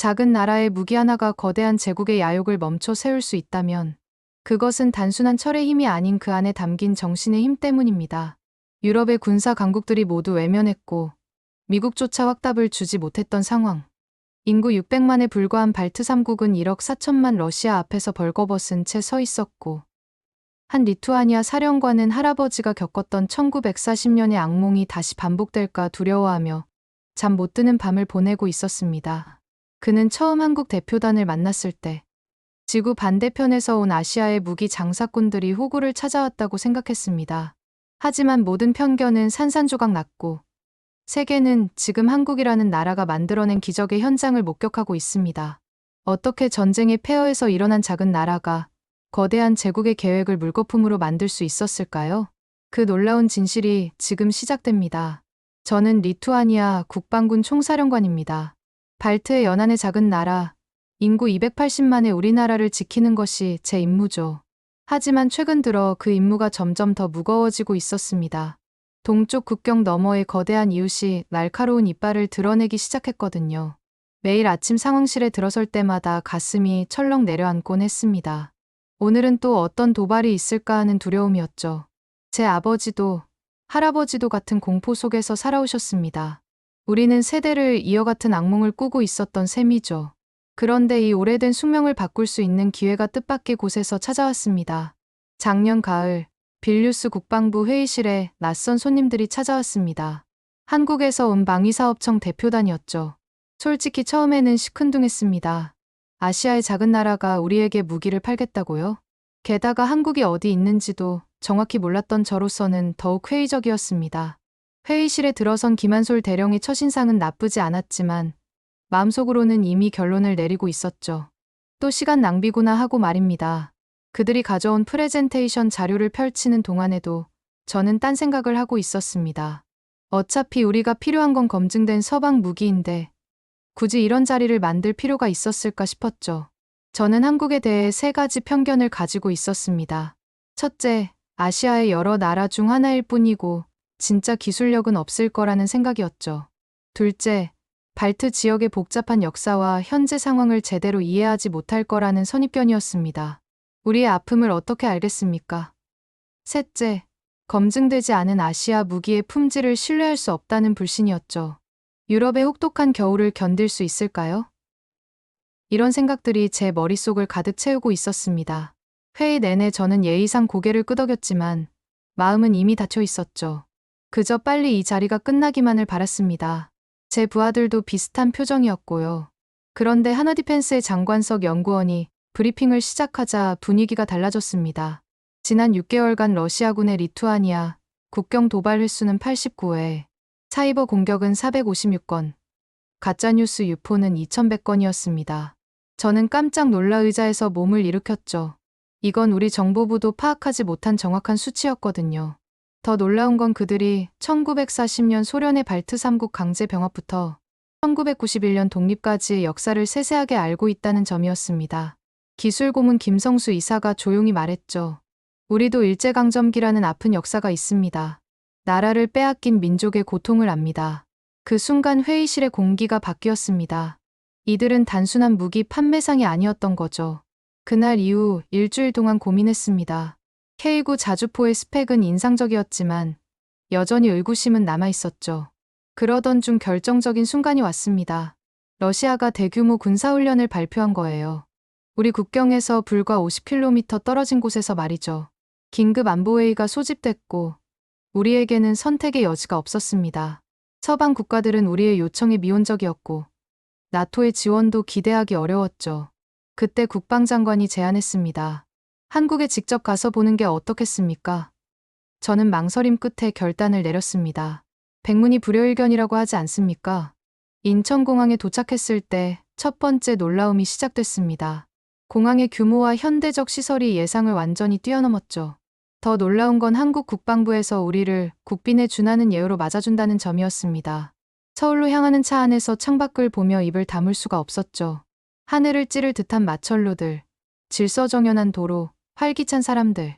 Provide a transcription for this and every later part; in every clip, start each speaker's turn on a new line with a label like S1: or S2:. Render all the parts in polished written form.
S1: 작은 나라의 무기 하나가 거대한 제국의 야욕을 멈춰 세울 수 있다면 그것은 단순한 철의 힘이 아닌 그 안에 담긴 정신의 힘 때문입니다. 유럽의 군사 강국들이 모두 외면했고 미국조차 확답을 주지 못했던 상황. 인구 600만에 불과한 발트 3국은 1억 4천만 러시아 앞에서 벌거벗은 채 서 있었고 한 리투아니아 사령관은 할아버지가 겪었던 1940년의 악몽이 다시 반복될까 두려워하며 잠 못 드는 밤을 보내고 있었습니다. 그는 처음 한국 대표단을 만났을 때 지구 반대편에서 온 아시아의 무기 장사꾼들이 호구를 찾아왔다고 생각했습니다. 하지만 모든 편견은 산산조각 났고 세계는 지금 한국이라는 나라가 만들어낸 기적의 현장을 목격하고 있습니다. 어떻게 전쟁의 폐허에서 일어난 작은 나라가 거대한 제국의 계획을 물거품으로 만들 수 있었을까요? 그 놀라운 진실이 지금 시작됩니다. 저는 리투아니아 국방군 총사령관입니다. 발트의 연안의 작은 나라, 인구 280만의 우리나라를 지키는 것이 제 임무죠. 하지만 최근 들어 그 임무가 점점 더 무거워지고 있었습니다. 동쪽 국경 너머의 거대한 이웃이 날카로운 이빨을 드러내기 시작했거든요. 매일 아침 상황실에 들어설 때마다 가슴이 철렁 내려앉곤 했습니다. 오늘은 또 어떤 도발이 있을까 하는 두려움이었죠. 제 아버지도 할아버지도 같은 공포 속에서 살아오셨습니다. 우리는 세대를 이어같은 악몽을 꾸고 있었던 셈이죠. 그런데 이 오래된 숙명을 바꿀 수 있는 기회가 뜻밖의 곳에서 찾아왔습니다. 작년 가을 빌뉴스 국방부 회의실에 낯선 손님들이 찾아왔습니다. 한국에서 온 방위사업청 대표단이었죠. 솔직히 처음에는 시큰둥했습니다. 아시아의 작은 나라가 우리에게 무기를 팔겠다고요? 게다가 한국이 어디 있는지도 정확히 몰랐던 저로서는 더욱 회의적이었습니다. 회의실에 들어선 김한솔 대령의 첫인상은 나쁘지 않았지만 마음속으로는 이미 결론을 내리고 있었죠. 또 시간 낭비구나 하고 말입니다. 그들이 가져온 프레젠테이션 자료를 펼치는 동안에도 저는 딴 생각을 하고 있었습니다. 어차피 우리가 필요한 건 검증된 서방 무기인데 굳이 이런 자리를 만들 필요가 있었을까 싶었죠. 저는 한국에 대해 3가지 편견을 가지고 있었습니다. 첫째, 아시아의 여러 나라 중 하나일 뿐이고 진짜 기술력은 없을 거라는 생각이었죠. 둘째, 발트 지역의 복잡한 역사와 현재 상황을 제대로 이해하지 못할 거라는 선입견이었습니다. 우리의 아픔을 어떻게 알겠습니까? 셋째, 검증되지 않은 아시아 무기의 품질을 신뢰할 수 없다는 불신이었죠. 유럽의 혹독한 겨울을 견딜 수 있을까요? 이런 생각들이 제 머릿속을 가득 채우고 있었습니다. 회의 내내 저는 예의상 고개를 끄덕였지만 마음은 이미 닫혀 있었죠. 그저 빨리 이 자리가 끝나기만을 바랐습니다. 제 부하들도 비슷한 표정이었고요. 그런데 하나디펜스의 장관석 연구원이 브리핑을 시작하자 분위기가 달라졌습니다. 지난 6개월간 러시아군의 리투아니아 국경 도발 횟수는 89회, 사이버 공격은 456건, 가짜뉴스 유포는 2100건이었습니다. 저는 깜짝 놀라 의자에서 몸을 일으켰죠. 이건 우리 정보부도 파악하지 못한 정확한 수치였거든요. 더 놀라운 건 그들이 1940년 소련의 발트 3국 강제 병합부터 1991년 독립까지의 역사를 세세하게 알고 있다는 점이었습니다. 기술 고문 김성수 이사가 조용히 말했죠. 우리도 일제강점기라는 아픈 역사가 있습니다. 나라를 빼앗긴 민족의 고통을 압니다. 그 순간 회의실의 공기가 바뀌었습니다. 이들은 단순한 무기 판매상이 아니었던 거죠. 그날 이후 일주일 동안 고민했습니다. K9 자주포의 스펙은 인상적이었지만 여전히 의구심은 남아있었죠. 그러던 중 결정적인 순간이 왔습니다. 러시아가 대규모 군사훈련을 발표한 거예요. 우리 국경에서 불과 50km 떨어진 곳에서 말이죠. 긴급 안보회의가 소집됐고 우리에게는 선택의 여지가 없었습니다. 서방 국가들은 우리의 요청에 미온적이었고 나토의 지원도 기대하기 어려웠죠. 그때 국방장관이 제안했습니다. 한국에 직접 가서 보는 게 어떻겠습니까? 저는 망설임 끝에 결단을 내렸습니다. 백문이 불여일견이라고 하지 않습니까? 인천공항에 도착했을 때 첫 번째 놀라움이 시작됐습니다. 공항의 규모와 현대적 시설이 예상을 완전히 뛰어넘었죠. 더 놀라운 건 한국 국방부에서 우리를 국빈에 준하는 예우로 맞아준다는 점이었습니다. 서울로 향하는 차 안에서 창밖을 보며 입을 다물 수가 없었죠. 하늘을 찌를 듯한 마철로들, 질서정연한 도로, 활기찬 사람들.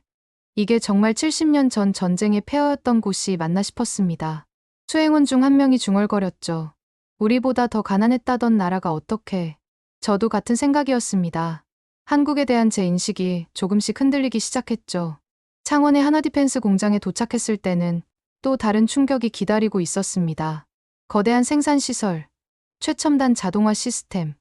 S1: 이게 정말 70년 전 전쟁의 폐허였던 곳이 맞나 싶었습니다. 수행원 중 한 명이 중얼거렸죠. 우리보다 더 가난했다던 나라가 어떻게 저도 같은 생각이었습니다. 한국에 대한 제 인식이 조금씩 흔들리기 시작했죠. 창원의 하나디펜스 공장에 도착했을 때는 또 다른 충격이 기다리고 있었습니다. 거대한 생산시설, 최첨단 자동화 시스템,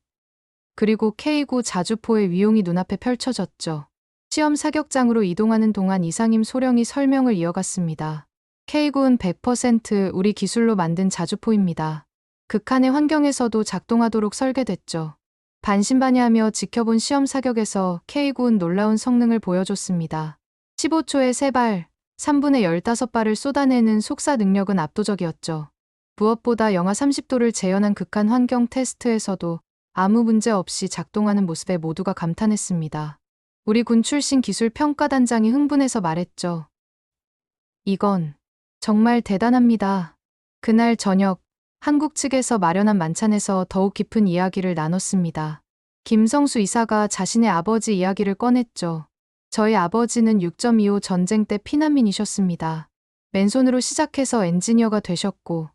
S1: 그리고 K9 자주포의 위용이 눈앞에 펼쳐졌죠. 시험 사격장으로 이동하는 동안 이상임 소령이 설명을 이어갔습니다. K9은 100% 우리 기술로 만든 자주포입니다. 극한의 환경에서도 작동하도록 설계됐죠. 반신반의하며 지켜본 시험 사격에서 K9은 놀라운 성능을 보여줬습니다. 15초에 3발, 3분의 15발을 쏟아내는 속사 능력은 압도적이었죠. 무엇보다 영하 30도를 재현한 극한 환경 테스트에서도 아무 문제 없이 작동하는 모습에 모두가 감탄했습니다. 우리 군 출신 기술 평가단장이 흥분해서 말했죠. 이건 정말 대단합니다. 그날 저녁, 한국 측에서 마련한 만찬에서 더욱 깊은 이야기를 나눴습니다. 김성수 이사가 자신의 아버지 이야기를 꺼냈죠. 저희 아버지는 6.25 전쟁 때 피난민이셨습니다. 맨손으로 시작해서 엔지니어가 되셨고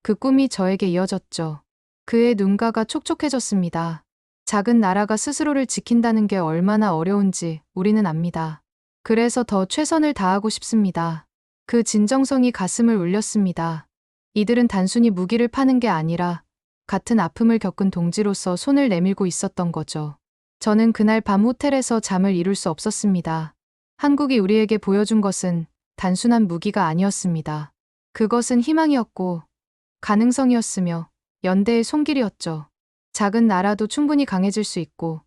S1: 그 꿈이 저에게 이어졌죠. 그의 눈가가 촉촉해졌습니다. 작은 나라가 스스로를 지킨다는 게 얼마나 어려운지 우리는 압니다. 그래서 더 최선을 다하고 싶습니다. 그 진정성이 가슴을 울렸습니다. 이들은 단순히 무기를 파는 게 아니라 같은 아픔을 겪은 동지로서 손을 내밀고 있었던 거죠. 저는 그날 밤 호텔에서 잠을 이룰 수 없었습니다. 한국이 우리에게 보여준 것은 단순한 무기가 아니었습니다. 그것은 희망이었고 가능성이었으며 연대의 손길이었죠. 작은 나라도 충분히 강해질 수 있고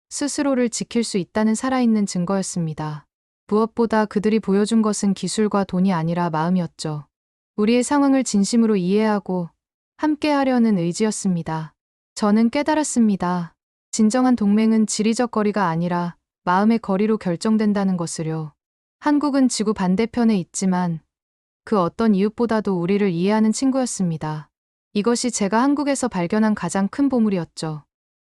S1: 스스로를 지킬 수 있다는 살아있는 증거였습니다. 무엇보다 그들이 보여준 것은 기술과 돈이 아니라 마음이었죠. 우리의 상황을 진심으로 이해하고 함께하려는 의지였습니다. 저는 깨달았습니다. 진정한 동맹은 지리적 거리가 아니라 마음의 거리로 결정된다는 것을요. 한국은 지구 반대편에 있지만 그 어떤 이웃보다도 우리를 이해하는 친구였습니다. 이것이 제가 한국에서 발견한 가장 큰 보물이었죠.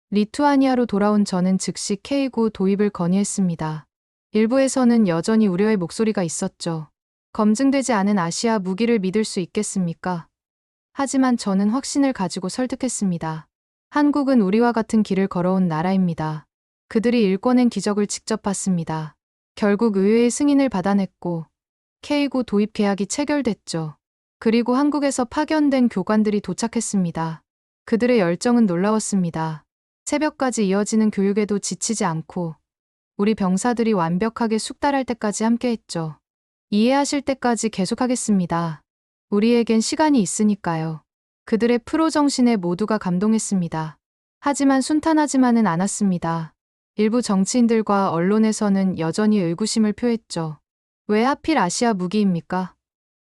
S1: 리투아니아로 돌아온 저는 즉시 K9 도입을 건의했습니다. 일부에서는 여전히 우려의 목소리가 있었죠. 검증되지 않은 아시아 무기를 믿을 수 있겠습니까? 하지만 저는 확신을 가지고 설득했습니다. 한국은 우리와 같은 길을 걸어온 나라입니다. 그들이 일궈낸 기적을 직접 봤습니다. 결국 의회의 승인을 받아냈고 K9 도입 계약이 체결됐죠. 그리고 한국에서 파견된 교관들이 도착했습니다. 그들의 열정은 놀라웠습니다. 새벽까지 이어지는 교육에도 지치지 않고 우리 병사들이 완벽하게 숙달할 때까지 함께했죠. 이해하실 때까지 계속하겠습니다. 우리에겐 시간이 있으니까요. 그들의 프로 정신에 모두가 감동했습니다. 하지만 순탄하지만은 않았습니다. 일부 정치인들과 언론에서는 여전히 의구심을 표했죠. 왜 하필 아시아 무기입니까?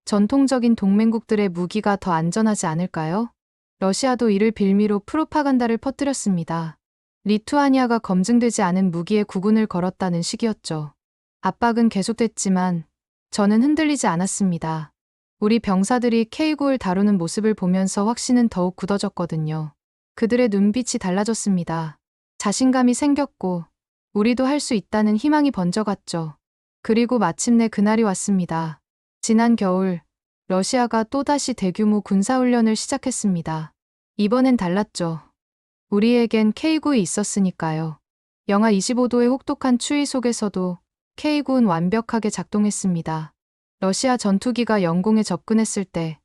S1: 전통적인 동맹국들의 무기가 더 안전하지 않을까요? 러시아도 이를 빌미로 프로파간다를 퍼뜨렸습니다. 리투아니아가 검증되지 않은 무기에 구군을 걸었다는 식이었죠. 압박은 계속됐지만 저는 흔들리지 않았습니다. 우리 병사들이 K9를 다루는 모습을 보면서 확신은 더욱 굳어졌거든요. 그들의 눈빛이 달라졌습니다. 자신감이 생겼고 우리도 할 수 있다는 희망이 번져갔죠. 그리고 마침내 그날이 왔습니다. 지난 겨울 러시아가 또다시 대규모 군사훈련을 시작했습니다. 이번엔 달랐죠. 우리에겐 K9이 있었으니까요. 영하 25도의 혹독한 추위 속에서도 K9는 완벽하게 작동했습니다. 러시아 전투기가 영공에 접근했을 때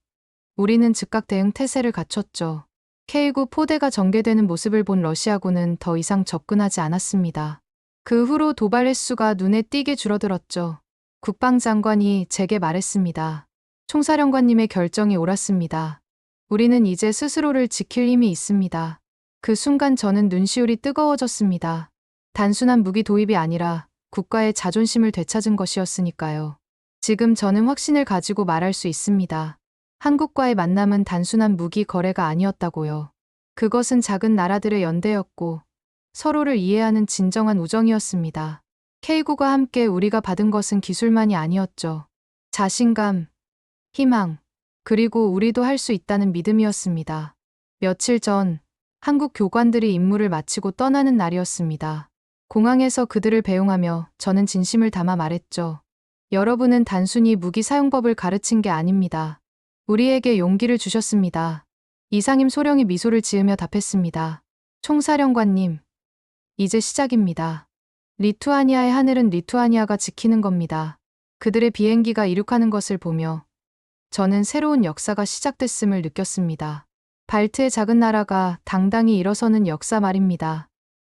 S1: 우리는 즉각 대응 태세를 갖췄죠. K9 포대가 전개되는 모습을 본 러시아군은 더 이상 접근하지 않았습니다. 그 후로 도발 횟수가 눈에 띄게 줄어들었죠. 국방장관이 제게 말했습니다. 총사령관님의 결정이 옳았습니다. 우리는 이제 스스로를 지킬 힘이 있습니다. 그 순간 저는 눈시울이 뜨거워졌습니다. 단순한 무기 도입이 아니라 국가의 자존심을 되찾은 것이었으니까요. 지금 저는 확신을 가지고 말할 수 있습니다. 한국과의 만남은 단순한 무기 거래가 아니었다고요. 그것은 작은 나라들의 연대였고 서로를 이해하는 진정한 우정이었습니다. K9과 함께 우리가 받은 것은 기술만이 아니었죠. 자신감, 희망, 그리고 우리도 할 수 있다는 믿음이었습니다. 며칠 전 한국 교관들이 임무를 마치고 떠나는 날이었습니다. 공항에서 그들을 배웅하며 저는 진심을 담아 말했죠. 여러분은 단순히 무기 사용법을 가르친 게 아닙니다. 우리에게 용기를 주셨습니다. 이상임 소령이 미소를 지으며 답했습니다. 총사령관님, 이제 시작입니다. 리투아니아의 하늘은 리투아니아가 지키는 겁니다. 그들의 비행기가 이륙하는 것을 보며 저는 새로운 역사가 시작됐음을 느꼈습니다. 발트의 작은 나라가 당당히 일어서는 역사 말입니다.